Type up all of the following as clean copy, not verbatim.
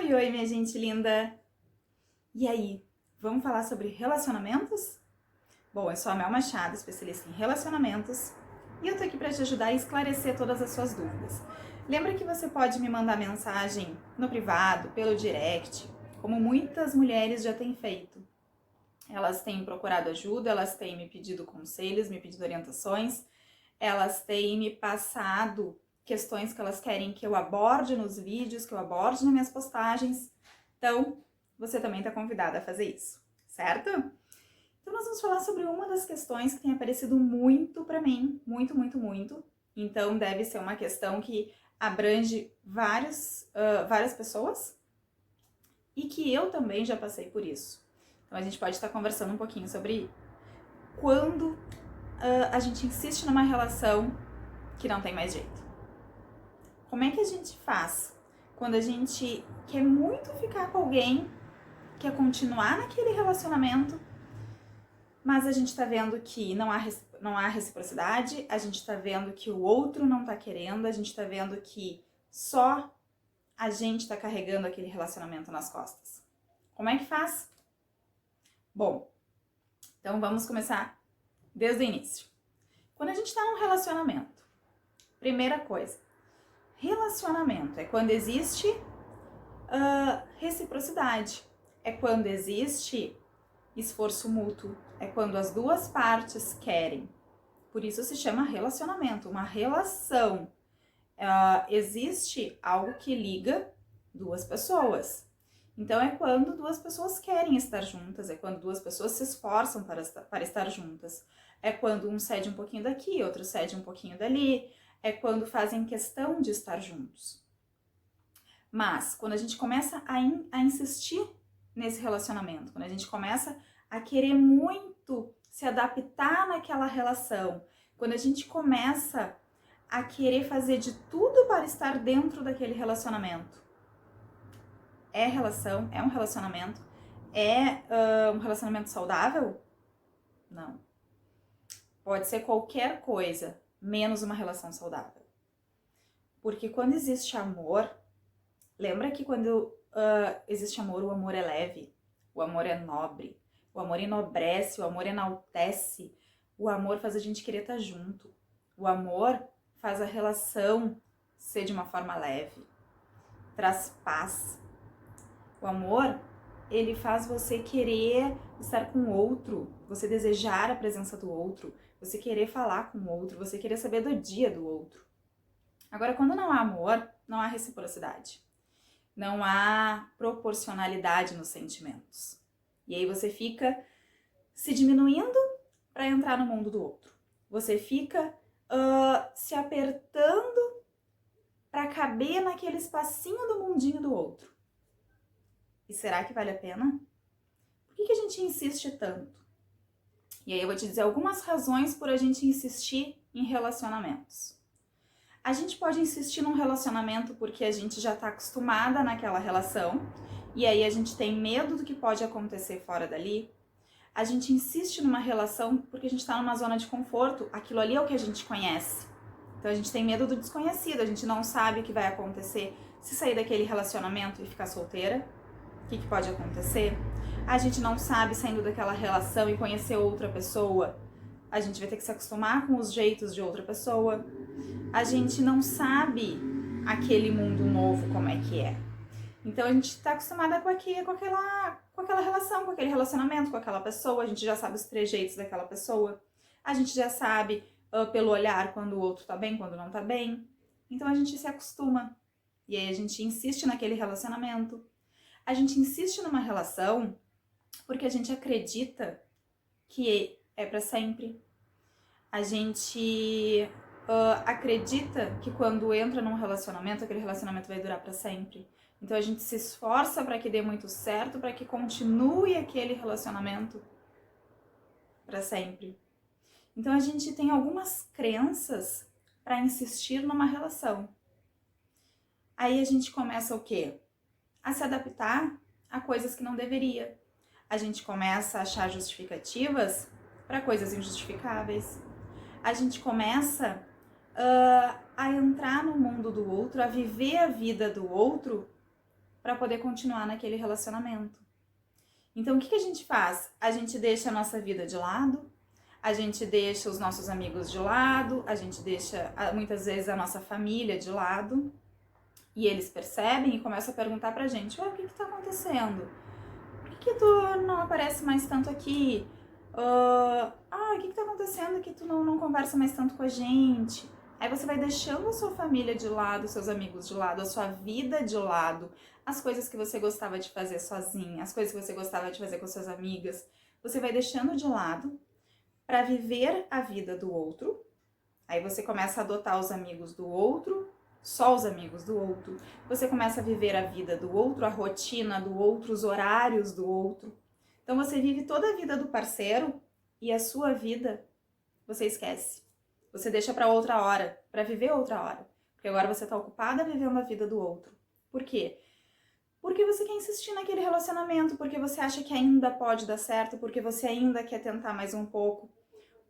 Oi, oi, minha gente linda! E aí, vamos falar sobre relacionamentos? Bom, eu sou a Mel Machado, especialista em relacionamentos, e eu tô aqui para te ajudar a esclarecer todas as suas dúvidas. Lembra que você pode me mandar mensagem no privado, pelo direct, como muitas mulheres já têm feito. Elas têm procurado ajuda, elas têm me pedido conselhos, me pedido orientações, elas têm me passado questões que elas querem que eu aborde nos vídeos, que eu aborde nas minhas postagens. Então, você também está convidada a fazer isso, certo? Então, nós vamos falar sobre uma das questões que tem aparecido muito para mim, muito. Então, deve ser uma questão que abrange várias pessoas e que eu também já passei por isso. Então, a gente pode estar conversando um pouquinho sobre quando a gente insiste numa relação que não tem mais jeito. Como é que a gente faz quando a gente quer muito ficar com alguém, quer continuar naquele relacionamento, mas a gente tá vendo que não há reciprocidade, a gente tá vendo que o outro não tá querendo, a gente tá vendo que só a gente tá carregando aquele relacionamento nas costas. Como é que faz? Bom, então vamos começar desde o início. Quando a gente tá num relacionamento, primeira coisa, relacionamento é quando existe reciprocidade, é quando existe esforço mútuo, é quando as duas partes querem. Por isso se chama relacionamento, uma relação. Existe algo que liga duas pessoas. Então é quando duas pessoas querem estar juntas, é quando duas pessoas se esforçam para estar juntas. É quando um cede um pouquinho daqui, outro cede um pouquinho dali, é quando fazem questão de estar juntos. Mas quando a gente começa a insistir nesse relacionamento, quando a gente começa a querer muito se adaptar naquela relação, quando a gente começa a querer fazer de tudo para estar dentro daquele relacionamento, é um relacionamento, um relacionamento saudável? Não. Pode ser qualquer coisa, menos uma relação saudável. Porque quando existe amor, lembra que quando existe amor, o amor é leve, o amor é nobre, o amor enobrece, o amor enaltece, o amor faz a gente querer estar junto, o amor faz a relação ser de uma forma leve, traz paz. O amor, ele faz você querer estar com o outro, você desejar a presença do outro, você querer falar com o outro, você querer saber do dia do outro. Agora, quando não há amor, não há reciprocidade. Não há proporcionalidade nos sentimentos. E aí você fica se diminuindo para entrar no mundo do outro. Você fica se apertando para caber naquele espacinho do mundinho do outro. E será que vale a pena? Por que a gente insiste tanto? E aí eu vou te dizer algumas razões por a gente insistir em relacionamentos. A gente pode insistir num relacionamento porque a gente já está acostumada naquela relação e aí a gente tem medo do que pode acontecer fora dali. A gente insiste numa relação porque a gente está numa zona de conforto, aquilo ali é o que a gente conhece. Então a gente tem medo do desconhecido, a gente não sabe o que vai acontecer se sair daquele relacionamento e ficar solteira. O que pode acontecer? A gente não sabe saindo daquela relação e conhecer outra pessoa. A gente vai ter que se acostumar com os jeitos de outra pessoa. A gente não sabe aquele mundo novo como é que é. Então a gente está acostumada com aquela relação, com aquele relacionamento, com aquela pessoa. A gente já sabe os trejeitos daquela pessoa. A gente já sabe pelo olhar quando o outro tá bem, quando não tá bem. Então a gente se acostuma. E aí a gente insiste naquele relacionamento. A gente insiste numa relação porque a gente acredita que é para sempre. A gente acredita que quando entra num relacionamento, aquele relacionamento vai durar para sempre. Então a gente se esforça para que dê muito certo, para que continue aquele relacionamento para sempre. Então a gente tem algumas crenças para insistir numa relação. Aí a gente começa o quê? A se adaptar a coisas que não deveria. A gente começa a achar justificativas para coisas injustificáveis. A gente começa a entrar no mundo do outro, a viver a vida do outro para poder continuar naquele relacionamento. Então, o que a gente faz? A gente deixa a nossa vida de lado, a gente deixa os nossos amigos de lado, a gente deixa muitas vezes a nossa família de lado, e eles percebem e começam a perguntar pra gente: o que tá acontecendo? Por que tu não aparece mais tanto aqui? O que tá acontecendo que tu não conversa mais tanto com a gente? Aí você vai deixando a sua família de lado, seus amigos de lado, a sua vida de lado, as coisas que você gostava de fazer sozinha, as coisas que você gostava de fazer com suas amigas, você vai deixando de lado para viver a vida do outro. Aí você começa a adotar os amigos do outro, só os amigos do outro. Você começa a viver a vida do outro, a rotina do outro, os horários do outro. Então você vive toda a vida do parceiro e a sua vida você esquece. Você deixa para outra hora, para viver outra hora. Porque agora você tá ocupada vivendo a vida do outro. Por quê? Porque você quer insistir naquele relacionamento, porque você acha que ainda pode dar certo, porque você ainda quer tentar mais um pouco,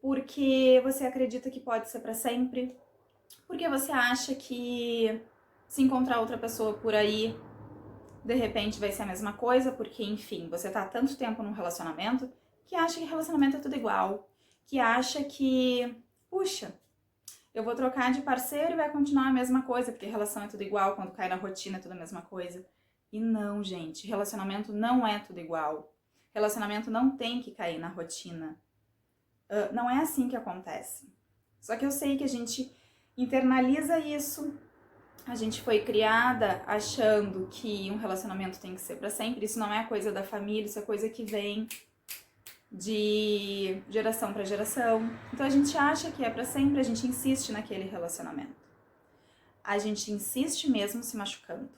porque você acredita que pode ser para sempre, porque você acha que se encontrar outra pessoa por aí, de repente vai ser a mesma coisa, porque enfim, você tá há tanto tempo num relacionamento que acha que relacionamento é tudo igual, que acha que, puxa, eu vou trocar de parceiro e vai continuar a mesma coisa, porque relação é tudo igual, quando cai na rotina é tudo a mesma coisa. E não, gente, relacionamento não é tudo igual. Relacionamento não tem que cair na rotina. Não é assim que acontece. Só que eu sei que a gente internaliza isso, a gente foi criada achando que um relacionamento tem que ser pra sempre. Isso não é coisa da família, isso é coisa que vem de geração para geração. Então a gente acha que é pra sempre, a gente insiste naquele relacionamento. A gente insiste mesmo se machucando.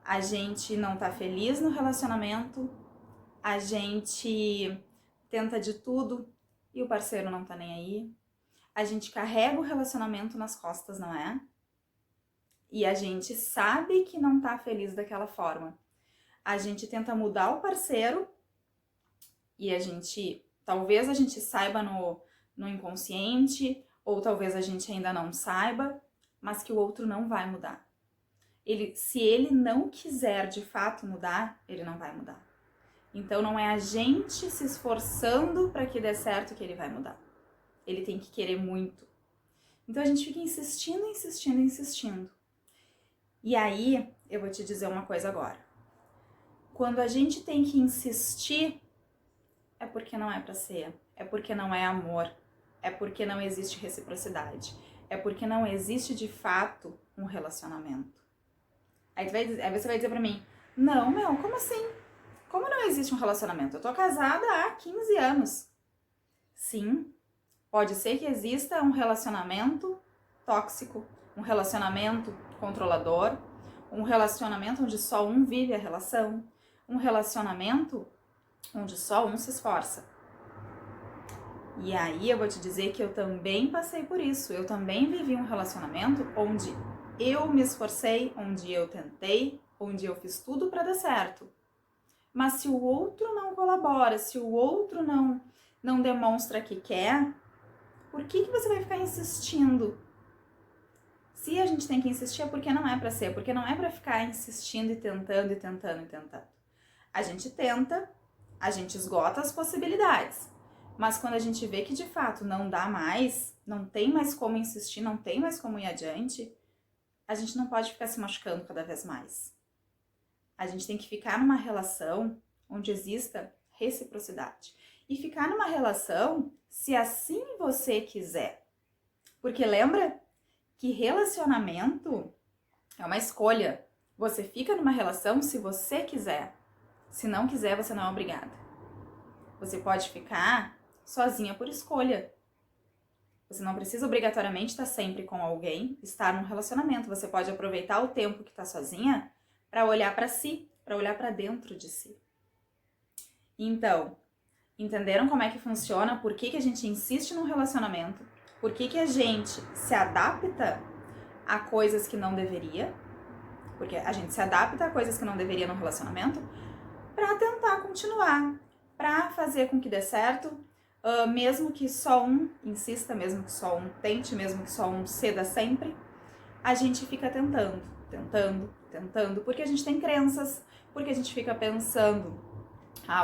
A gente não tá feliz no relacionamento, a gente tenta de tudo e o parceiro não tá nem aí. A gente carrega o relacionamento nas costas, não é? E a gente sabe que não tá feliz daquela forma. A gente tenta mudar o parceiro e talvez a gente saiba no inconsciente, ou talvez a gente ainda não saiba, mas que o outro não vai mudar. Se ele não quiser de fato mudar, ele não vai mudar. Então não é a gente se esforçando para que dê certo que ele vai mudar. Ele tem que querer muito. Então a gente fica insistindo, insistindo, insistindo. E aí, eu vou te dizer uma coisa agora. Quando a gente tem que insistir, é porque não é pra ser, é porque não é amor, é porque não existe reciprocidade, é porque não existe de fato um relacionamento. Aí você vai dizer pra mim, não, meu, como assim? Como não existe um relacionamento? Eu tô casada há 15 anos. Sim, pode ser que exista um relacionamento tóxico, um relacionamento controlador, um relacionamento onde só um vive a relação, um relacionamento onde só um se esforça. E aí eu vou te dizer que eu também passei por isso. Eu também vivi um relacionamento onde eu me esforcei, onde eu tentei, onde eu fiz tudo para dar certo. Mas se o outro não colabora, se o outro não demonstra que quer, por que você vai ficar insistindo? Se a gente tem que insistir é porque não é pra ser, porque não é pra ficar insistindo e tentando e tentando e tentando. A gente tenta, a gente esgota as possibilidades, mas quando a gente vê que de fato não dá mais, não tem mais como insistir, não tem mais como ir adiante, a gente não pode ficar se machucando cada vez mais. A gente tem que ficar numa relação onde exista reciprocidade. E ficar numa relação se assim você quiser. Porque lembra que relacionamento é uma escolha. Você fica numa relação se você quiser. Se não quiser, você não é obrigada. Você pode ficar sozinha por escolha. Você não precisa obrigatoriamente estar sempre com alguém, estar num relacionamento. Você pode aproveitar o tempo que está sozinha para olhar para si, para olhar para dentro de si. Então, entenderam como é que funciona? Por que a gente insiste num relacionamento? Por que a gente se adapta a coisas que não deveria? Porque a gente se adapta a coisas que não deveria no relacionamento para tentar continuar, para fazer com que dê certo, mesmo que só um insista, mesmo que só um tente, mesmo que só um ceda sempre, a gente fica tentando, tentando, tentando, porque a gente tem crenças, porque a gente fica pensando,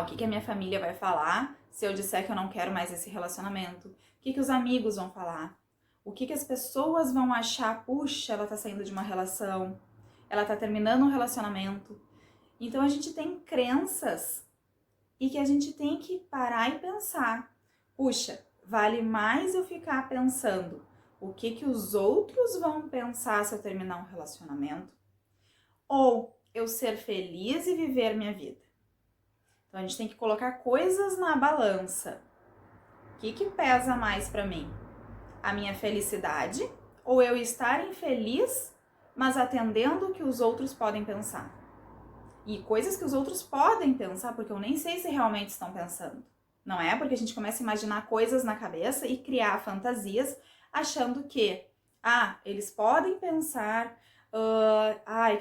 o que a minha família vai falar se eu disser que eu não quero mais esse relacionamento? O que os amigos vão falar? O que as pessoas vão achar? Puxa, ela tá saindo de uma relação, ela tá terminando um relacionamento. Então a gente tem crenças e que a gente tem que parar e pensar. Puxa, vale mais eu ficar pensando o que os outros vão pensar se eu terminar um relacionamento? Ou eu ser feliz e viver minha vida? Então a gente tem que colocar coisas na balança. O que pesa mais pra mim? A minha felicidade ou eu estar infeliz, mas atendendo o que os outros podem pensar? E coisas que os outros podem pensar, porque eu nem sei se realmente estão pensando. Não é? Porque a gente começa a imaginar coisas na cabeça e criar fantasias achando que, eles podem pensar,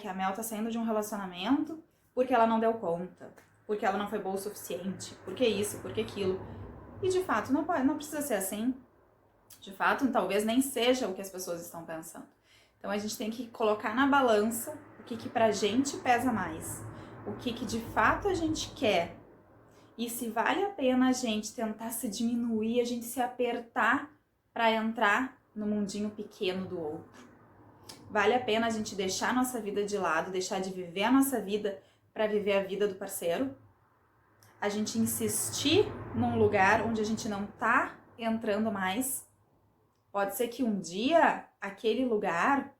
que a Mel tá saindo de um relacionamento porque ela não deu conta, porque ela não foi boa o suficiente, porque isso, porque aquilo. E de fato, não precisa ser assim. De fato, talvez nem seja o que as pessoas estão pensando. Então a gente tem que colocar na balança o que pra gente pesa mais, o que de fato a gente quer. E se vale a pena a gente tentar se diminuir, a gente se apertar para entrar no mundinho pequeno do outro. Vale a pena a gente deixar a nossa vida de lado, deixar de viver a nossa vida para viver a vida do parceiro? A gente insistir num lugar onde a gente não tá entrando mais? Pode ser que um dia aquele lugar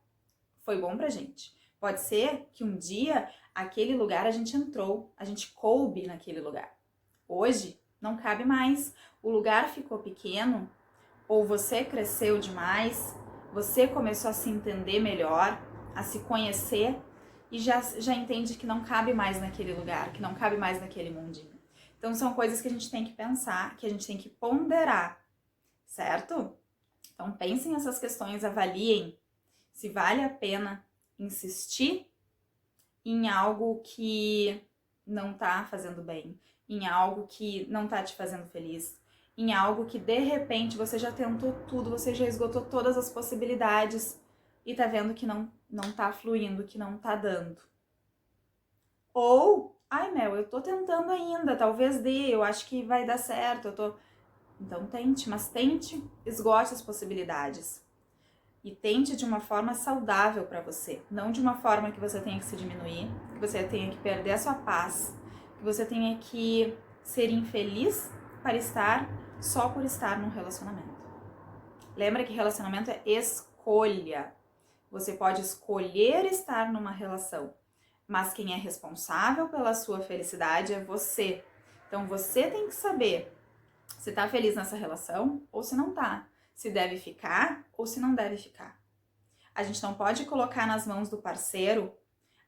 foi bom pra gente. Pode ser que um dia aquele lugar a gente entrou, a gente coube naquele lugar. Hoje não cabe mais, o lugar ficou pequeno, ou você cresceu demais, você começou a se entender melhor, a se conhecer e já entende que não cabe mais naquele lugar, que não cabe mais naquele mundinho. Então são coisas que a gente tem que pensar, que a gente tem que ponderar, certo? Então pensem nessas questões, avaliem se vale a pena insistir em algo que não tá fazendo bem, em algo que não tá te fazendo feliz, em algo que de repente você já tentou tudo, você já esgotou todas as possibilidades e tá vendo que não tá fluindo, que não tá dando. Ou, Mel, eu tô tentando ainda, talvez dê, eu acho que vai dar certo, Então tente, mas tente, esgote as possibilidades. E tente de uma forma saudável para você, não de uma forma que você tenha que se diminuir, que você tenha que perder a sua paz, que você tenha que ser infeliz para estar só por estar num relacionamento. Lembra que relacionamento é escolha. Você pode escolher estar numa relação, mas quem é responsável pela sua felicidade é você. Então você tem que saber se tá feliz nessa relação ou se não tá. Se deve ficar ou se não deve ficar. A gente não pode colocar nas mãos do parceiro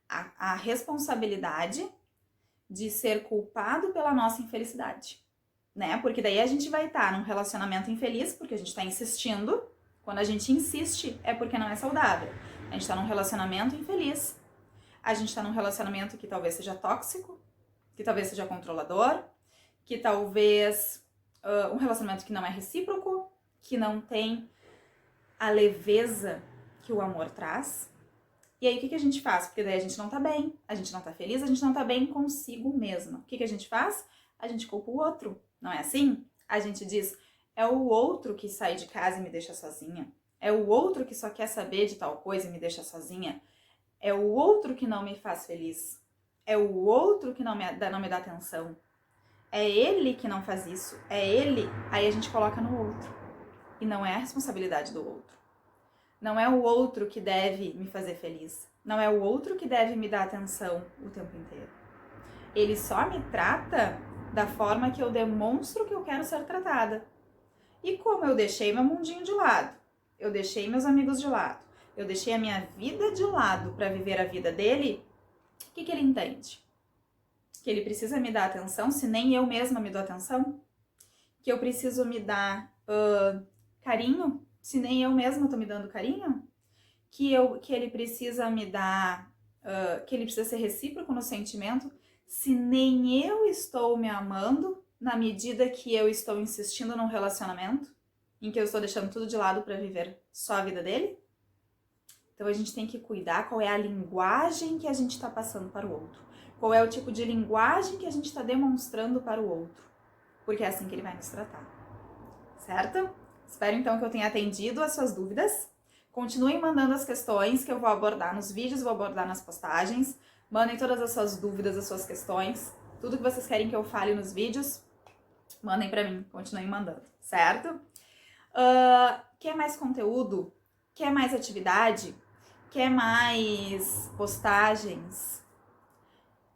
a responsabilidade de ser culpado pela nossa infelicidade, né? Porque daí a gente vai estar num relacionamento infeliz porque a gente tá insistindo. Quando a gente insiste é porque não é saudável. A gente tá num relacionamento infeliz. A gente tá num relacionamento que talvez seja tóxico, que talvez seja controlador, que talvez um relacionamento que não é recíproco, que não tem a leveza que o amor traz. E aí o que a gente faz? Porque daí a gente não tá bem, a gente não tá feliz, a gente não tá bem consigo mesma. O que a gente faz? A gente culpa o outro, não é assim? A gente diz, é o outro que sai de casa e me deixa sozinha. É o outro que só quer saber de tal coisa e me deixa sozinha. É o outro que não me faz feliz. É o outro que não me dá atenção. É ele que não faz isso. É ele. Aí a gente coloca no outro. E não é a responsabilidade do outro. Não é o outro que deve me fazer feliz. Não é o outro que deve me dar atenção o tempo inteiro. Ele só me trata da forma que eu demonstro que eu quero ser tratada. E como eu deixei meu mundinho de lado, eu deixei meus amigos de lado, eu deixei a minha vida de lado para viver a vida dele, o que ele entende? Que ele precisa me dar atenção se nem eu mesma me dou atenção? Que eu preciso me dar carinho se nem eu mesma tô me dando carinho? Que ele precisa me dar, que ele precisa ser recíproco no sentimento se nem eu estou me amando na medida que eu estou insistindo num relacionamento em que eu estou deixando tudo de lado para viver só a vida dele? Então a gente tem que cuidar qual é a linguagem que a gente está passando para o outro. Qual é o tipo de linguagem que a gente está demonstrando para o outro. Porque é assim que ele vai nos tratar. Certo? Espero então que eu tenha atendido as suas dúvidas. Continuem mandando as questões que eu vou abordar nos vídeos, vou abordar nas postagens. Mandem todas as suas dúvidas, as suas questões. Tudo que vocês querem que eu fale nos vídeos, mandem pra mim. Continuem mandando, certo? Quer mais conteúdo? Quer mais atividade? Quer mais postagens?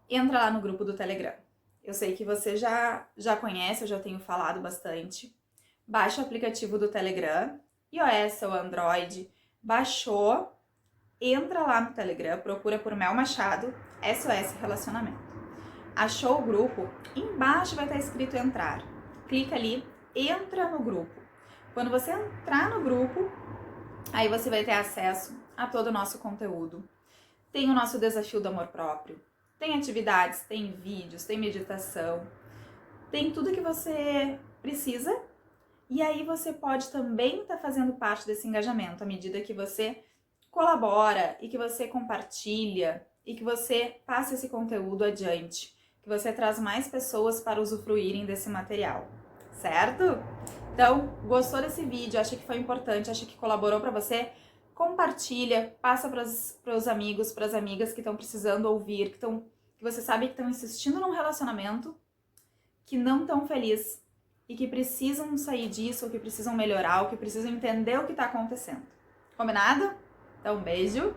Entra lá no grupo do Telegram. Eu sei que você já conhece, eu já tenho falado bastante. Baixa o aplicativo do Telegram, iOS ou Android. Baixou, entra lá no Telegram, procura por Mel Machado, SOS Relacionamento. Achou o grupo? Embaixo vai estar escrito entrar. Clica ali, entra no grupo. Quando você entrar no grupo, aí você vai ter acesso a todo o nosso conteúdo. Tem o nosso desafio do amor próprio. Tem atividades, tem vídeos, tem meditação. Tem tudo que você precisa. E aí você pode também estar fazendo parte desse engajamento à medida que você colabora e que você compartilha e que você passa esse conteúdo adiante, que você traz mais pessoas para usufruírem desse material, certo? Então, gostou desse vídeo, acha que foi importante, acha que colaborou para você? Compartilha, passa para os amigos, para as amigas que estão precisando ouvir, que você sabe que estão insistindo num relacionamento, que não estão felizes e que precisam sair disso, ou que precisam melhorar, ou que precisam entender o que está acontecendo. Combinado? Então, um beijo